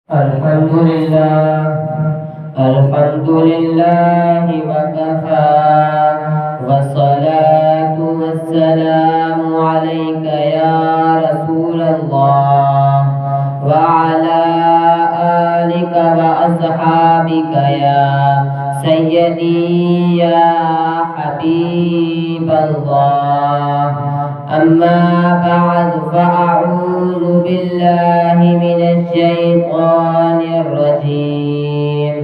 अल्हम्दुलिल्लाह वकफा वस्सलातु वस्सलामु अलैका या रसूलल्लाह व अला आलिका व अस्हाबिका या सय्यदी या हबीबल्लाह। अम्मा बअद फ़अऊज़ु बिल्लाहि मिनश शैतानिर रजीम।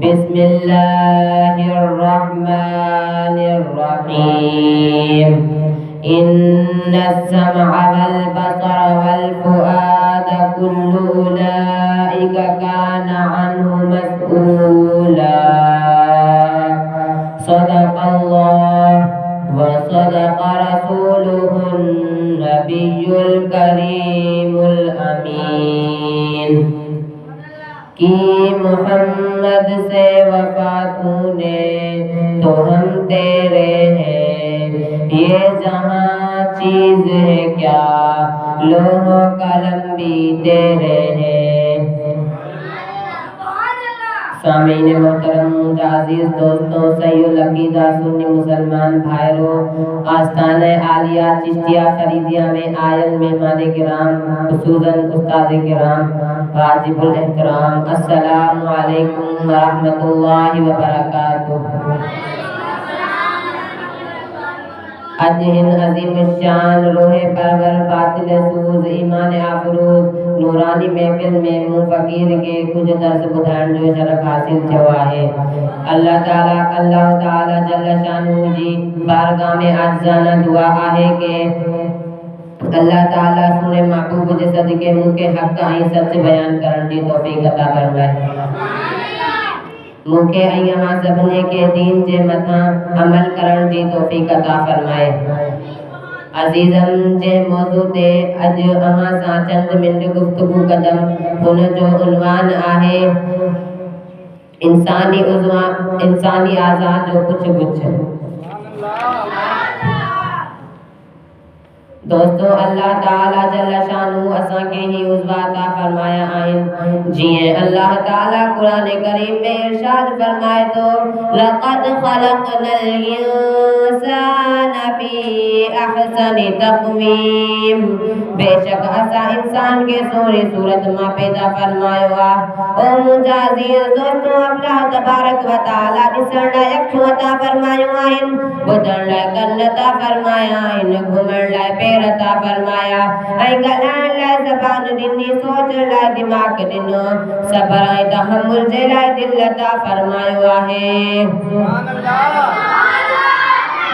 बिस्मिल्लाहिर रहमानिर रहीम। इन्नस समअ वल बसर वल फुआद कुल्लु उलाइका काना अन्हु मस्ऊला। सदक़ल्लाह व सदक़ रसूलुहुन नबियुल करीमुल अमीन। कि मोहम्मद से वफा तूने तो हम तेरे हैं, ये जहाँ चीज है क्या लोहो कलम भी तेरे हैं। सामीन मोहतरम अजीज दोस्तों, सैयुल अकीदा सुन्नी मुसलमान भाइयों, आस्ताने आलिया चिश्तिया फरीदिया में आयल मेहमान किराम, खुसूसन उस्ताद किराम, वाजिबुल एहतराम, अस्सलामु अलैकुम व रहमतुल्लाहि व बरकातुहू। अज हिंद अजीम शान रोहे परवर बातिल सूज ईमान आफरूज नूरानी महफिल में मुँह फकीर के कुछ दर्स बुधाइण जो शरफ हासिल थियो आहे। अल्लाह ताला जल्ल शानू जी बारगाह में आज़ाना दुआ आहे के अल्लाह ताला सुने महबूब जे सदके मुके हक ऐं सच बयान करण जी तौफीक अता फरमाए। मुके ऐं अमां सभिनी के दीन जे मथां अमल करण जी तौफीक अता फरमाए। अजीज़म जे मौजू ते अज अमां सां चंद मिनट गुफ्तगू कदम। हुन जो उन्वान आहे इंसानी आज़ा जो कुछ कुछ। दोस्तों, अल्लाह ताला जल्ल शानू असां के ही उज़वा अता फरमाया आहिन। जिए अल्लाह ताला कुरान करीम में इरशाद फरमाए तो लक़द ख़लक़नल इंसाना फी अहसनि तक़वीम। बेशक असां इंसान के सोहणी सूरत मां पैदा फरमायो आ। ओ मुंहिंजा अज़ीज़ दोस्तों, अल्लाह तबारक व तआला ॾिसण लाइ अखियूं अता फरमायूं आहिनि, ॿुधण लाइ कन अता फरमाया आहिनि, घुमण लाइ पैर अता फरमाया ऐं ॻाल्हाइण लाइ ज़बान ॾिनी, सोचण लाइ दिमाग़ ॾिनो, सब्र ऐं तहम्मुल जे लाइ दिल अता फरमायो आहे।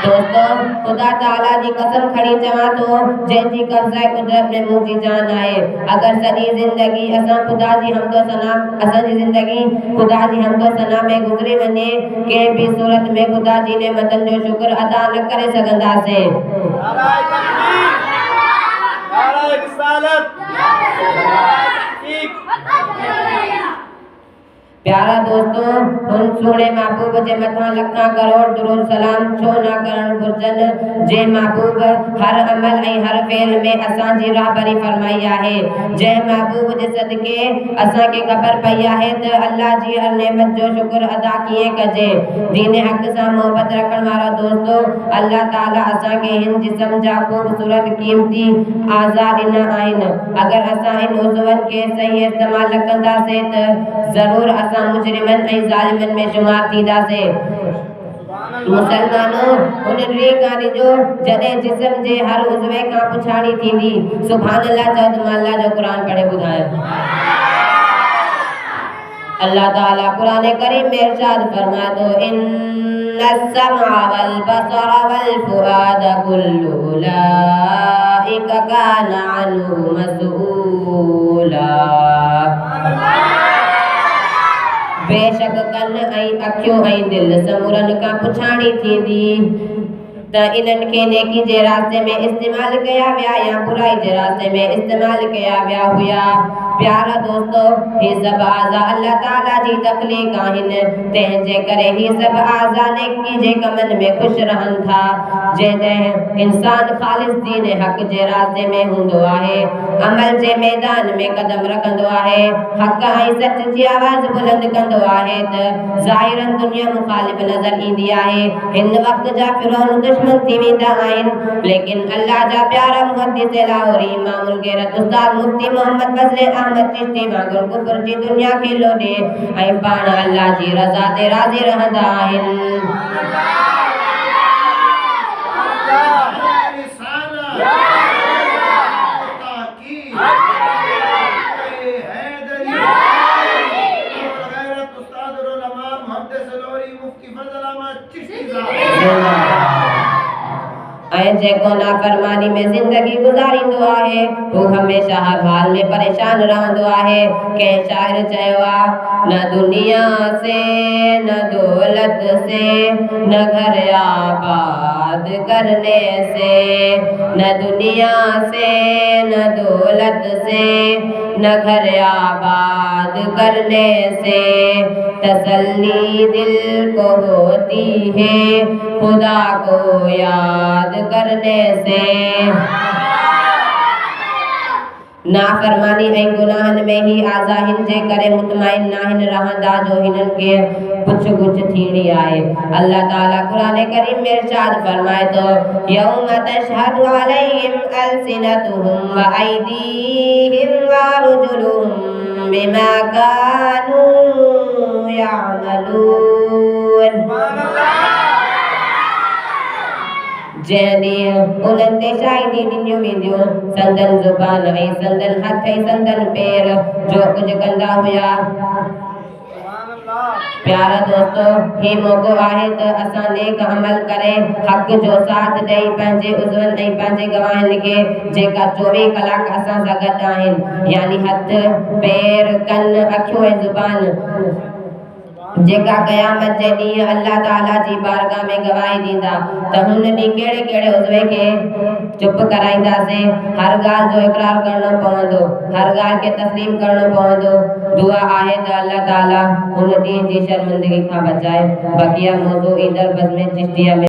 दोस्तों, खुदा ताला जी कसम खड़ी चवां तो जंहिंजी कब्ज़ा कुदरत में मुंहिंजी जान आहे। अगर सॼी ज़िंदगी असां खुदा जी हमदो सना असांजी ज़िंदगी खुदा जी हमदो सना में गुज़री वञे, कंहिं बि सूरत में खुदा जी नेमतनि जो शुक्र अदा न करे सघंदासीं। प्यारा दोस्तों, हुन सोने महबूब जे मथां लखां करोड़ दुरूद सलाम छो न करण घुर्जन, जे महबूब हर अमल ऐं हर फेल में असांजी राहबरी फरमाई आहे। जंहिं महबूब जे सदके असांखे ख़बर पई आहे त अल्लाह जी हर नेमत जो शुक्र अदा कीअं कजे। दीन हक़ सां मोहबत रखण वारा दोस्तों, अल्लाह ताला असांखे हिन जिस्म जा ख़ूबसूरत क़ीमती आज़ा ॾिना आहिनि। अगर असां इन उज़वनि खे सही इस्तेमाल न कंदासीं त ज़रूर असां मुजरिमन ऐं ज़ालिमन में शुमार थींदासीं। मुसलमानों, उन ॾींहुं खां ॾिजो जॾहिं जिस्म जे हर उज़वे खां पुछाणी थींदी। सुभान अल्लाह चओ त मां अल्लाह जो क़ुरान पढ़े ॿुधायां। अल्लाह ताला कुरान करीम में इरशाद फरमाए तो इन्नस समअ वल बसर वल फुआद कुल्लु उलाइका काना अन्हु मस्ऊला। बेशक कन ऐं अखियूं ऐं दिल समूरन खां पुछाणी थींदी त इन्हनि खे नेकी जे रास्ते में इस्तेमाल कया विया या बुराई जे रास्ते में इस्तेमाल कया विया हुया। प्यारा दोस्तों ही सब आज़ा अल्लाह ताला जी तख्लीक आहिन तंहिंजे करे ही सब आज़ा नेकी जे कमन में खुश रहन था जॾहिं इंसान ख़ालिस दीन हक़ जे रास्ते में हूंदो आहे अमल जे मैदान में कदम रखंदो आहे हक़ ऐं सच जी आवाज़ बुलंद कंदो आहे त ज़ाहिरन दुनिया मुखालिफ नज़र ईंदी आहे हिन वक़्त जा फिरौन दुश्मन थी वेंदा आहिनि लेकिन अल्लाह जा प्यारा मुहद्दिस लाहौरी इमामुल ग़ैरत उस्ताद मुफ्ती मोहम्मद फज़ले अहमद चिश्ती वांगुरु कुफर जी दुनिया खे लोॾे ऐं पाण अल्लाह जी रज़ा ते राज़ी रहंदा आहिनि ऐं जेको नाफरमानी में ज़िंदगी गुज़ारींदो आहे हू हमेशा हर हाल में परेशान रहंदो आहे कंहिं शाइर चयो आहे न दुनिया से न दौलत से न घर आबाद करने से न दुनिया से न दौलत से न घर आबाद करने से तसल्ली दिल को होती है खुदा को याद करने से नाफरमानी ऐं गुनाहन में ही आज़ा हिन जे करे मुतमइन नाहिन रहंदा जो हिनन के पुछ गुछ थींदी आहे अल्लाह ताला कुरान करीम में इरशाद फरमाए तो यौम तशहदु अलैहिम अलसिनतुहुम व अयदीहिम व अर्जुलुहुम बिमा कानू यअमलून जॾहिं उन्हनि ते शाहिदी ॾिनियूं वेंदियूं संदन ज़ुबान ऐं संदन हथ ऐं संदन पेर जो कुझु कंदा हुआ प्यारा दोस्तों ही मौक़ो आहे त असां नेक अमल करे हक़ जो साथ ॾेई पंहिंजे उज़वनि ऐं पंहिंजे गवाहनि खे जेका 24 कलाक असां सां गॾु आहिनि यानी हथ पेर कन अखियूं ऐं ज़ुबान जेका क़यामत जे ॾींहुं अल्लाह ताला जी बारगाह में गवाही ॾींदा त हुन ॾींहुं कहिड़े कहिड़े उज़वे खे चुप कराईंदासीं हर ॻाल्हि जो इक़रार करणो पवंदो हर ॻाल्हि खे तस्लीम करणो पवंदो दुआ आहे त अल्लाह ताला हुन ॾींहुं जी शर्मिंदगी खां बचाए बक़िया मौज़ू ईंदड़ बज़ में चिश्तिया में